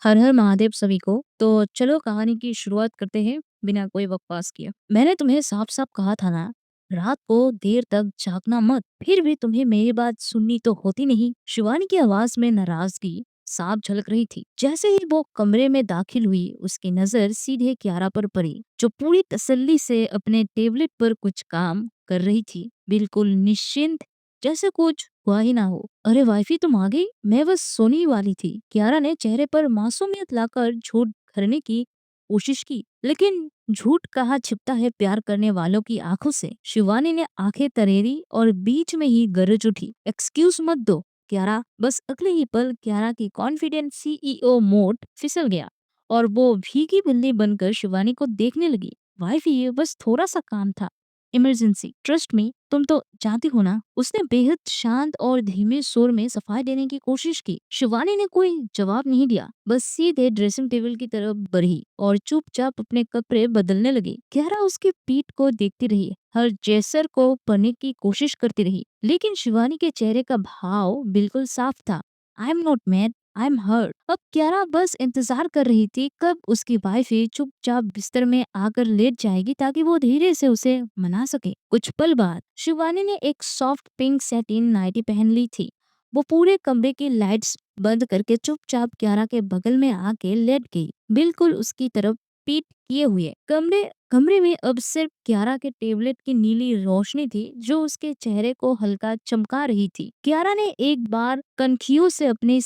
हर हर महादेव सभी को। तो चलो कहानी की शुरुआत करते हैं बिना कोई बकवास किए। मैंने तुम्हें साफ साफ कहा था ना, रात को देर तक जागना मत। फिर भी तुम्हें मेरी बात सुननी तो होती नहीं। शिवानी की आवाज में नाराजगी साफ झलक रही थी। जैसे ही वो कमरे में दाखिल हुई, उसकी नजर सीधे कियारा पर पड़ी, जो पूरी तसल्ली से अपने टेबलेट पर कुछ काम कर रही थी, बिल्कुल निश्चिंत, जैसे कुछ हुआ ही ना हो। अरे वाइफी, तुम आ गई? मैं बस सोने ही वाली थी। कियारा ने चेहरे पर मासूमियत लाकर झूठ भरने की कोशिश की, लेकिन झूठ कहाँ छिपता है प्यार करने वालों की आंखों से। शिवानी ने आंखें तरेरी और बीच में ही गरज उठी, एक्सक्यूज मत दो कियारा। बस अगले ही पल कियारा की कॉन्फिडेंट सीईओ मोड फिसल गया और वो भीगी बिल्ली बनकर शिवानी को देखने लगी। वाइफी, ये बस थोड़ा सा काम था, इमरजेंसी, ट्रस्ट मी। तुम तो जानती हो ना। उसने बेहद शांत और धीमे सुर में सफाई देने की कोशिश की। शिवानी ने कोई जवाब नहीं दिया, बस सीधे ड्रेसिंग टेबल की तरफ बढ़ी और चुपचाप अपने कपड़े बदलने लगी। कियारा उसकी पीठ को देखती रही, हर जेसर को पढ़ने की कोशिश करती रही, लेकिन शिवानी के चेहरे का भाव बिल्कुल साफ था। I am not mad, I am hurt. अब कियारा बस इंतजार कर रही थी कब उसकी वाइफ चुपचाप बिस्तर में आकर लेट जाएगी, ताकि वो धीरे से उसे मना सके। कुछ पल बाद शिवानी ने एक सॉफ्ट पिंक सैटिन नाइटी पहन ली थी। वो पूरे कमरे की लाइट्स बंद करके चुपचाप कियारा के बगल में आके लेट गई, बिल्कुल उसकी तरफ पीठ किए हुए। कमरे कमरे में अब सिर्फ कियारा के टेबलेट की नीली रोशनी थी, जो उसके चेहरे को हल्का चमका रही थी। कियारा ने एक बार कनखियों से अपनी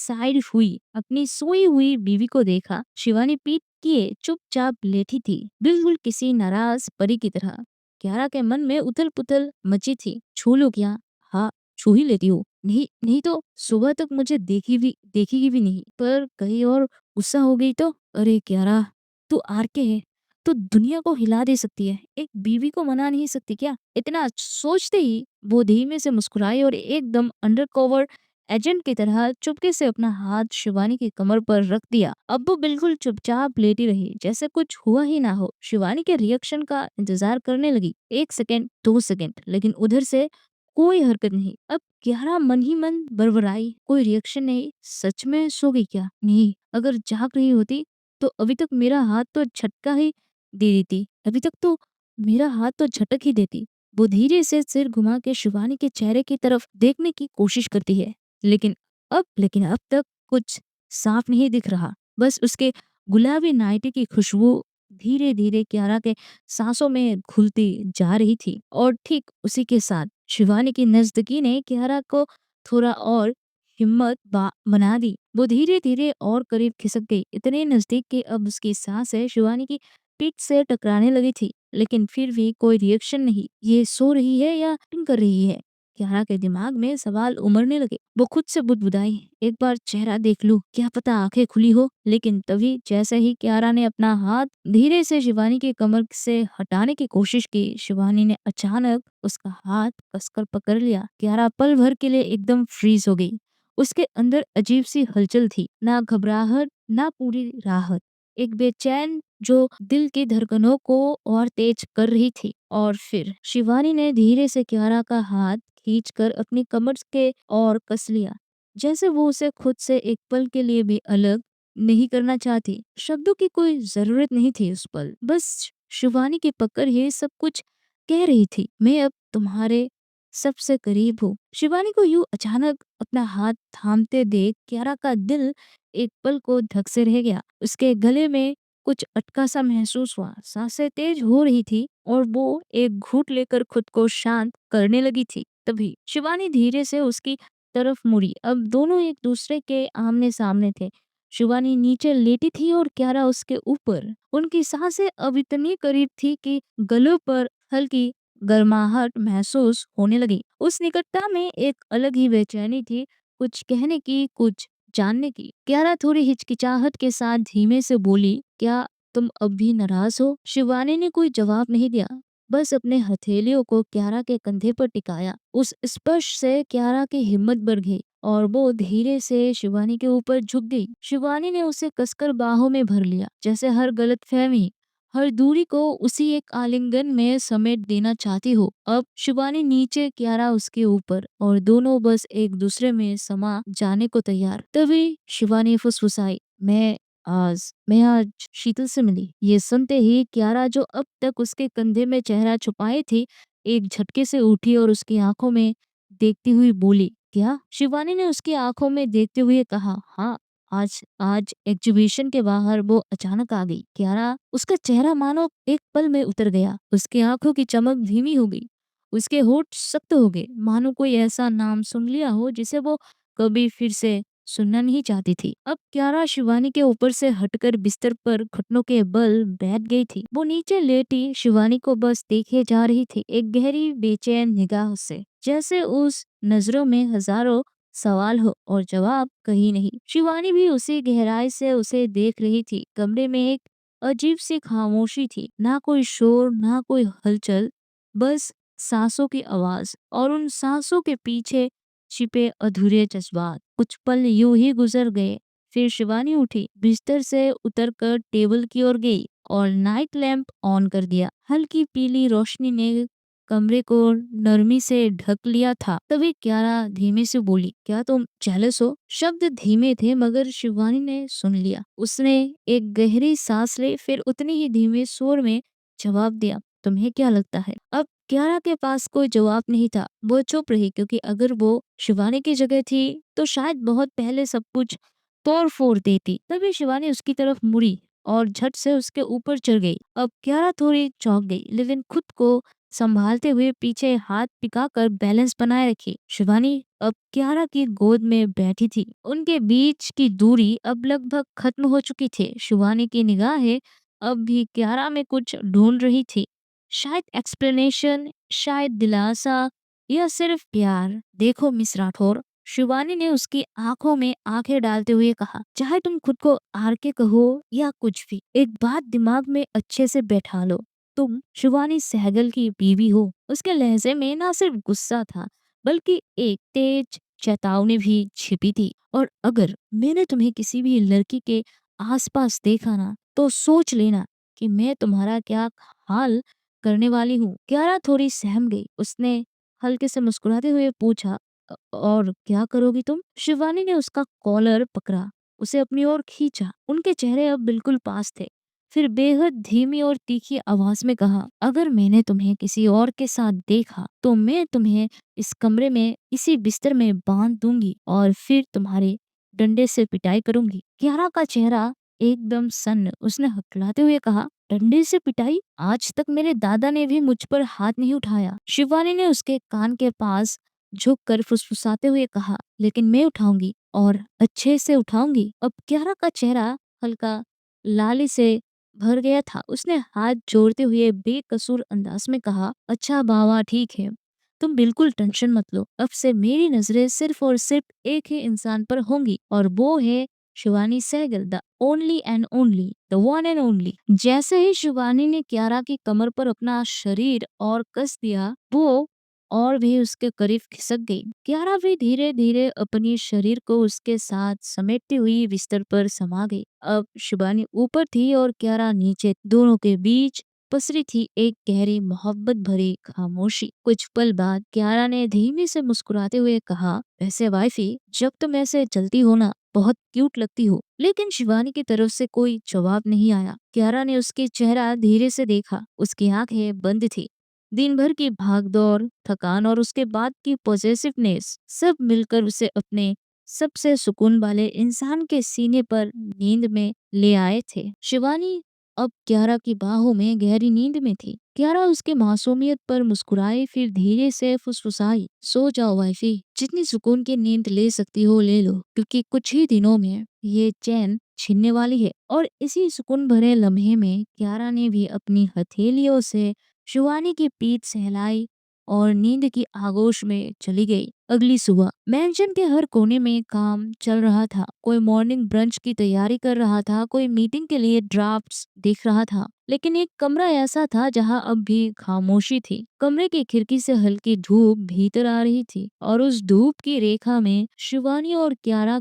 सोई हुई बीवी को देखा। शिवानी पीठ किए चुपचाप लेटी थी, बिल्कुल किसी नाराज परी की तरह। कियारा के मन में उथल पुथल मची थी। छू लो क्या? हाँ, छू ही लेती हूँ। नहीं नहीं तो सुबह तक मुझे देखेगी भी नहीं। पर कहीं और गुस्सा हो गई तो? अरे कियारा, तू आरके है तो दुनिया को हिला दे सकती है, एक बीवी को मना नहीं सकती क्या? इतना सोचते ही वो धीमे से मुस्कुराई और एकदम अंडरकवर एजेंट की तरह चुपके से अपना हाथ शिवानी की कमर पर रख दिया। अब वो बिल्कुल चुपचाप लेटी रही, जैसे कुछ हुआ ही ना हो। शिवानी के रिएक्शन का इंतजार करने लगी, 1 सेकेंड, 2 सेकेंड, लेकिन उधर से कोई हरकत नहीं। अब गहरा मन ही मन बरबराई, कोई रिएक्शन नहीं। सच में सो गई क्या? नहीं, अगर जाग रही होती तो अभी तक मेरा हाथ तो झटका ही दे देती। अभी तक तो मेरा हाथ तो झटक ही देती। वो धीरे से सिर घुमा के शिवानी के चेहरे की तरफ देखने की कोशिश करती है, लेकिन अब तक कुछ साफ नहीं दिख रहा। बस उसके गुलाबी नाइटी की खुशबू धीरे धीरे कियारा के सांसों में घुलती जा रही थी, और ठीक उसी के साथ शिवानी की नजदीकी ने कियारा को थोड़ा और बना दी। वो धीरे धीरे और करीब खिसक गई, इतने नजदीक कि अब उसकी सांसें शिवानी की पीठ से टकराने लगी थी, लेकिन फिर भी कोई रिएक्शन नहीं। ये सो रही है या एक्टिंग कर रही है? कियारा के दिमाग में सवाल उमड़ने लगे। वो खुद से बुदबुदाई, एक बार चेहरा देख लूं, क्या पता आंखें खुली हो। लेकिन तभी जैसे ही कियारा ने अपना हाथ धीरे से शिवानी की कमर से हटाने की कोशिश की, शिवानी ने अचानक उसका हाथ कसकर पकड़ लिया। कियारा पल भर के लिए एकदम फ्रीज हो गई। उसके अंदर अजीब सी हलचल थी, ना घबराहट ना पूरी राहत, एक बेचैन जो दिल की धड़कनों को और तेज कर रही थी। और फिर शिवानी ने धीरे से कियारा का हाथ खींचकर अपनी कमर के और कस लिया, जैसे वो उसे खुद से एक पल के लिए भी अलग नहीं करना चाहती। शब्दों की कोई जरूरत नहीं थी उस पल, बस शिवानी की पकड़ ही सब कुछ कह रही थी। मैं अब तुम्हारे सबसे करीब हूँ। शिवानी को यूं अचानक अपना हाथ थामते देख कियारा का दिल एक पल को धक से रह गया। उसके गले में कुछ अटका सा महसूस हुआ, सांसें तेज हो रही थी और वो एक घूंट लेकर खुद को शांत करने लगी थी। तभी शिवानी धीरे से उसकी तरफ मुड़ी। अब दोनों एक दूसरे के आमने सामने थे। शिवानी नीचे लेटी थी और कियारा उसके ऊपर। उनकी सांसें अब इतनी करीब थी कि गलों पर हल्की गर्माहट महसूस होने लगी। उस निकटता में एक अलग ही बेचैनी थी, कुछ कहने की, कुछ जानने की। कियारा थोड़ी हिचकिचाहट के साथ धीमे से बोली, क्या तुम अब भी नाराज हो? शिवानी ने कोई जवाब नहीं दिया, बस अपने हथेलियों को कियारा के कंधे पर टिकाया। उस स्पर्श से कियारा की हिम्मत बढ़ गई और वो धीरे से शिवानी के ऊपर झुक गई। शिवानी ने उसे कसकर बाहों में भर लिया, जैसे हर गलतफहमी, हर दूरी को उसी एक आलिंगन में समेट देना चाहती हो। अब शिवानी नीचे, कियारा उसके ऊपर, और दोनों बस एक दूसरे में समा जाने को तैयार। तभी शिवानी फुसफुसाई, मैं मैं आज शीतल से मिली। ये सुनते ही कियारा, जो अब तक उसके कंधे में चेहरा छुपाए थी, एक झटके से उठी और उसकी आंखों में देखती हुई बोली, क्या? शिवानी ने उसकी आंखों में देखते हुए कहा, हाँ। आज आज एग्जीबिशन के बाहर वो अचानक आ गई। कियारा, उसका चेहरा मानो एक पल में उतर गया। उसकी आंखों की चमक धीमी हो गई। उसके होठ सख्त हो गए, मानो कोई ऐसा नाम सुन लिया हो जिसे वो कभी फिर से सुनना नहीं चाहती थी। अब क्यारा शिवानी के ऊपर से हटकर बिस्तर पर घुटनों के बल बैठ गई थी। वो नीचे लेटी शिवानी को बस देखे जा रही थी, एक गहरी बेचैन निगाह से, जैसे उस नजरों में हजारों सवाल हो और जवाब कहीं नहीं। शिवानी भी उसी गहराई से उसे देख रही थी। कमरे में एक अजीब सी खामोशी थी, ना कोई शोर, ना कोई हलचल, बस सांसों की आवाज और उन सांसों के पीछे छिपे अधूरे जज्बात। कुछ पल यूं ही गुजर गए। फिर शिवानी उठी, बिस्तर से उतरकर टेबल की ओर गई और नाइट लैंप ऑन कर दिया। हल्की पीली रोशनी ने कमरे को नरमी से ढक लिया था। तभी क्यारा धीमे से बोली, क्या तुम जेलस हो? शब्द धीमे थे मगर शिवानी ने सुन लिया। उसने एक गहरी सांस ली, फिर उतनी ही धीमे स्वर में जवाब दिया, तुम्हें क्या लगता है? अब क्यारा के पास कोई जवाब नहीं था। वो चुप रही, क्योंकि अगर वो शिवानी की जगह थी तो शायद बहुत पहले सब कुछ तोड़ फोड़ देती। तभी शिवानी उसकी तरफ मुड़ी और झट से उसके ऊपर चढ़ गई। अब क्यारा थोड़ी चौंक गई, लेकिन खुद को संभालते हुए पीछे हाथ टिकाकर बैलेंस बनाए रखी। शिवानी अब क्यारा की गोद में बैठी थी। उनके बीच की दूरी अब लगभग खत्म हो चुकी थी। शिवानी की निगाहें अब भी क्यारा में कुछ ढूंढ रही थी, शायद एक्सप्लेनेशन, शायद दिलासा, या सिर्फ प्यार। देखो मिस राठौर, शिवानी ने उसकी आंखों में आंखें डालते हुए कहा, चाहे तुम खुद को आर के कहो या कुछ भी, एक बात दिमाग में अच्छे से बैठा लो, तुम शिवानी सहगल की बीवी हो। उसके लहजे में ना सिर्फ गुस्सा था, बल्कि एक तेज चेतावनी भी छिपी थी। और अगर मैंने तुम्हें किसी भी लड़की के आसपास देखा ना, तो सोच लेना कि मैं तुम्हारा क्या हाल करने वाली हूँ। क्यारा थोड़ी सहम गई। उसने हल्के से मुस्कुराते हुए पूछा, और क्या करोगी तुम? शिवानी ने उसका कॉलर पकड़ा, उसे अपनी ओर खींचा। उनके चेहरे अब बिल्कुल पास थे। फिर बेहद धीमी और तीखी आवाज में कहा, अगर मैंने तुम्हें किसी और के साथ देखा तो मैं तुम्हें इस कमरे में इसी बिस्तर में बांध दूंगी और फिर तुम्हारे डंडे से पिटाई करूंगी। क्यारा का चेहरा एकदम सन्न। उसने हकलाते हुए कहा, डंडे से पिटाई? आज तक मेरे दादा ने भी मुझ पर हाथ नहीं उठाया। शिवानी ने उसके कान के पास झुककर फुसफुसाते हुए कहा, लेकिन मैं उठाऊंगी और अच्छे से उठाऊंगी। अब क्यारा का चेहरा हल्का लाली से भर गया था। उसने हाथ जोड़ते हुए बेकसूर अंदाज में कहा, अच्छा बाबा, ठीक है, तुम बिल्कुल टेंशन मत लो। अब से मेरी नजरें सिर्फ और सिर्फ एक ही इंसान पर होंगी, और वो है Shivani Sehgal, the only and only, the one and only. जैसे ही शिवानी ने क्यारा की कमर पर अपना शरीर और कस दिया, वो और भी उसके करीब खिसक गई। क्यारा भी धीरे धीरे अपनी शरीर को उसके साथ समेटती हुई बिस्तर पर समा गई। अब शिवानी ऊपर थी और क्यारा नीचे। दोनों के बीच पसरी थी एक गहरी मोहब्बत भरी खामोशी। कुछ पल बाद क्यारा ने धीमे से मुस्कुराते हुए कहा, वैसे वाइफी, जब तुम ऐसे चलती हो ना, बहुत क्यूट लगती हो। लेकिन शिवानी की तरफ से कोई जवाब नहीं आया। क्यारा ने उसके चेहरा धीरे से देखा। उसकी आंखें बंद थी। दिन भर की भागदौड़, थकान और उसके बाद की पॉजेसिवनेस सब मिलकर उसे अपने सबसे सुकून वाले इंसान के सीने पर नींद में ले आए थे। शिवानी अब क्यारा की बाहों में गहरी नींद में थी। क्यारा उसके मासूमियत पर मुस्कुराई, फिर धीरे से फुसफुसाई, सो जाओ वाइफी, जितनी सुकून की नींद ले सकती हो ले लो, क्योंकि कुछ ही दिनों में ये चैन छिनने वाली है। और इसी सुकून भरे लम्हे में क्यारा ने भी अपनी हथेलियों से शिवानी की पीठ सहलाई और नींद की आगोश में चली गई। अगली सुबह मेंशन के हर कोने में काम चल रहा था। कोई मॉर्निंग ब्रंच की तैयारी कर रहा था, कोई मीटिंग के लिए ड्राफ्ट्स देख रहा था। लेकिन एक कमरा ऐसा था जहां अब भी खामोशी थी। कमरे की खिड़की से हल्की धूप भीतर आ रही थी और उस धूप की रेखा में शिवानी क्यारा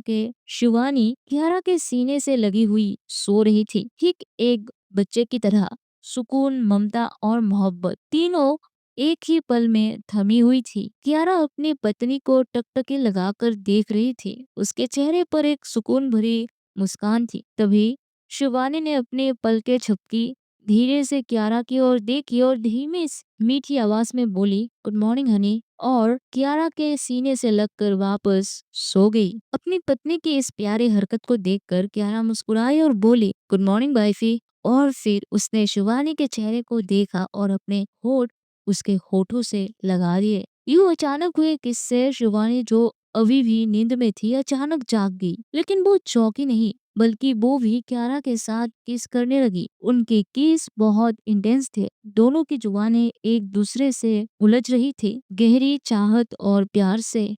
के सीने से लगी हुई सो रही थी, ठीक एक बच्चे की तरह। सुकून, ममता और मोहब्बत तीनों एक ही पल में थमी हुई थी। कियारा अपनी पत्नी को टकटकी लगाकर देख रही थी। उसके चेहरे पर एक सुकून भरी मुस्कान थी। तभी शिवानी ने अपने पलकें झपकी, धीरे से कियारा की ओर देखी और धीमी मीठी आवाज में बोली, गुड मॉर्निंग हनी, और कियारा के सीने से लगकर वापस सो गई। अपनी पत्नी की इस प्यारी हरकत को देखकर कियारा मुस्कुराई और बोली, गुड मॉर्निंग वाइफी। और फिर उसने शिवानी के चेहरे को देखा और अपने होठ उसके होठों से लगा दिए। यूं अचानक हुए किससे शिवानी, जो अभी भी नींद में थी, अचानक जाग गई। लेकिन वो चौंकी नहीं, बल्कि वो भी कियारा के साथ किस करने लगी। उनके किस बहुत इंटेंस थे। दोनों की जुबानें एक दूसरे से उलझ रही थी, गहरी चाहत और प्यार से।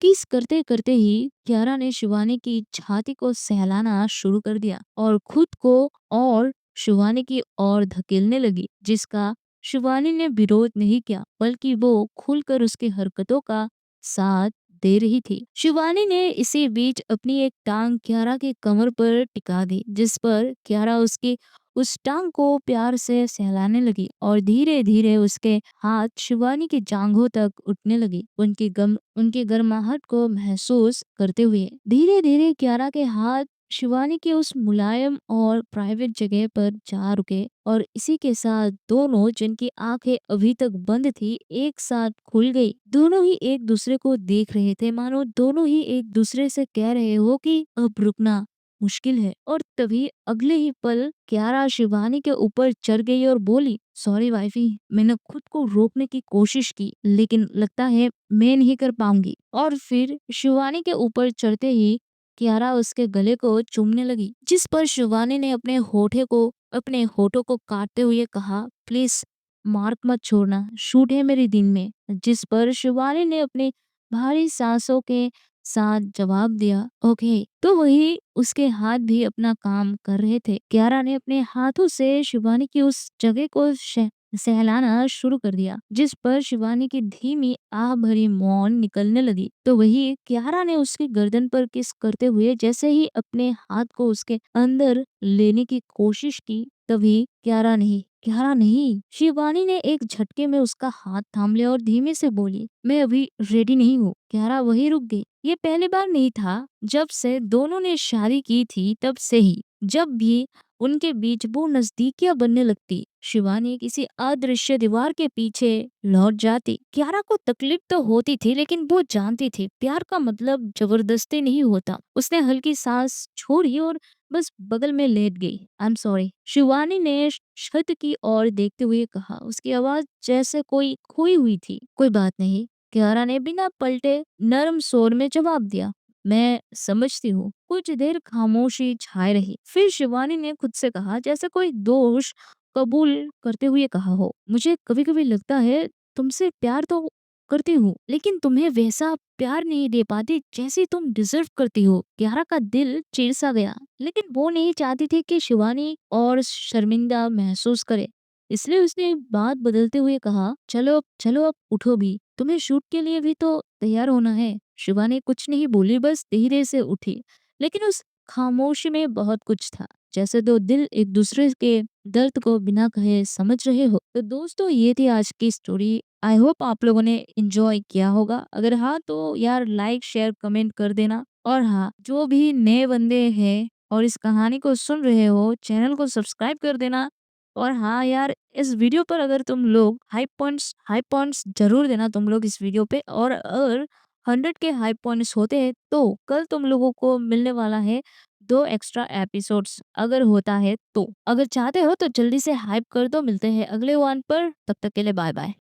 किस करते करते ही कियारा ने शिवानी की छाती को सहलाना शुरू कर दिया और खुद को और शिवानी की ओर धकेलने लगी, जिसका शिवानी ने विरोध नहीं किया, बल्कि वो खुलकर उसकी हरकतों का साथ दे रही थी। शिवानी ने इसी बीच अपनी एक टांग कियारा की कमर पर टिका दी, जिस पर कियारा उसकी उस टांग को प्यार से सहलाने लगी और धीरे धीरे उसके हाथ शिवानी की जांघों तक उठने लगी, उनकी गर्माहट को महसूस करते हुए। धीरे धीरे कियारा के हाथ शिवानी के उस मुलायम और प्राइवेट जगह पर जा रुके और इसी के साथ दोनों, जिनकी आंखें अभी तक बंद थी, एक साथ खुल गई। दोनों ही एक दूसरे को देख रहे थे, मानो दोनों ही एक दूसरे से कह रहे हो कि अब रुकना मुश्किल है। और तभी अगले ही पल कियारा शिवानी के ऊपर चढ़ गई और बोली, सॉरी वाइफी, मैंने खुद को रोकने की कोशिश की, लेकिन लगता है मैं नहीं कर पाऊंगी। और फिर शिवानी के ऊपर चढ़ते ही कियारा उसके गले को चूमने लगी, जिस पर शिवानी ने अपने होठों को काटते हुए कहा, प्लीज मार्क मत छोड़ना, शूट है मेरे दिन में। जिस पर शिवानी ने अपनी भारी सांसों के साथ जवाब दिया, ओके। तो वही उसके हाथ भी अपना काम कर रहे थे। कियारा ने अपने हाथों से शिवानी की उस जगह को सहलाना शुरू कर दिया, जिस पर शिवानी की धीमी आह भरी मौन निकलने लगी। तो वही कियारा ने उसकी गर्दन पर किस करते हुए जैसे ही अपने हाथ को उसके अंदर लेने की कोशिश की, तभी कियारा नहीं, शिवानी ने एक झटके में उसका हाथ थाम लिया और धीमे से बोली, मैं अभी रेडी नहीं हूँ। कियारा वही रुक गई। ये पहली बार नहीं था, जब से दोनों ने शादी की थी तब से ही। जब भी उनके बीच वो नजदीकियां बनने लगती, शिवानी किसी अदृश्य दीवार के पीछे लौट जाती। कियारा को तकलीफ तो होती थी, लेकिन वो जानती थी प्यार का मतलब जबरदस्ती नहीं होता। उसने हल्की सांस छोड़ी और बस बगल में लेट गई। आई एम सॉरी, शिवानी ने छत की ओर देखते हुए कहा, उसकी आवाज जैसे कोई खोई हुई थी। कोई बात नहीं, कियारा ने बिना पलटे नरम स्वर में जवाब दिया, मैं समझती हूँ। कुछ देर खामोशी छाए रही, फिर शिवानी ने खुद से कहा, जैसे कोई दोष कबूल करते हुए कहा हो, मुझे कभी कभी लगता है तुमसे प्यार तो करती हूँ, लेकिन तुम्हें वैसा प्यार नहीं दे पाती जैसी तुम डिजर्व करती हो। कियारा का दिल चिर सा गया, लेकिन वो नहीं चाहती थी कि शिवानी और शर्मिंदा महसूस करे। इसलिए उसने बात बदलते हुए कहा, चलो चलो अब उठो भी, तुम्हें शूट के लिए भी तो तैयार होना है। शिवानी कुछ नहीं बोली, बस धीरे से उठी, लेकिन उस खामोशी में बहुत कुछ था, जैसे दो दिल एक दूसरे के दर्द को बिना कहे समझ रहे हो। तो दोस्तों, ये थी आज की स्टोरी। आई होप आप लोगों ने एंजॉय किया होगा। अगर हाँ, तो यार लाइक शेयर कमेंट कर देना। और हाँ, जो भी नए बंदे हैं और इस कहानी को सुन रहे हो, चैनल को सब्सक्राइब कर देना। और हाँ यार, इस वीडियो पर अगर तुम लोग हाई पॉइंट्स जरूर देना तुम लोग इस वीडियो पे। और अगर 100 के हाई पॉइंट्स होते हैं तो कल तुम लोगों को मिलने वाला है 2 एक्स्ट्रा एपिसोड्स, अगर होता है तो। अगर चाहते हो तो जल्दी से हाइप कर दो। मिलते हैं अगले वन पर, तब तक के लिए बाय बाय।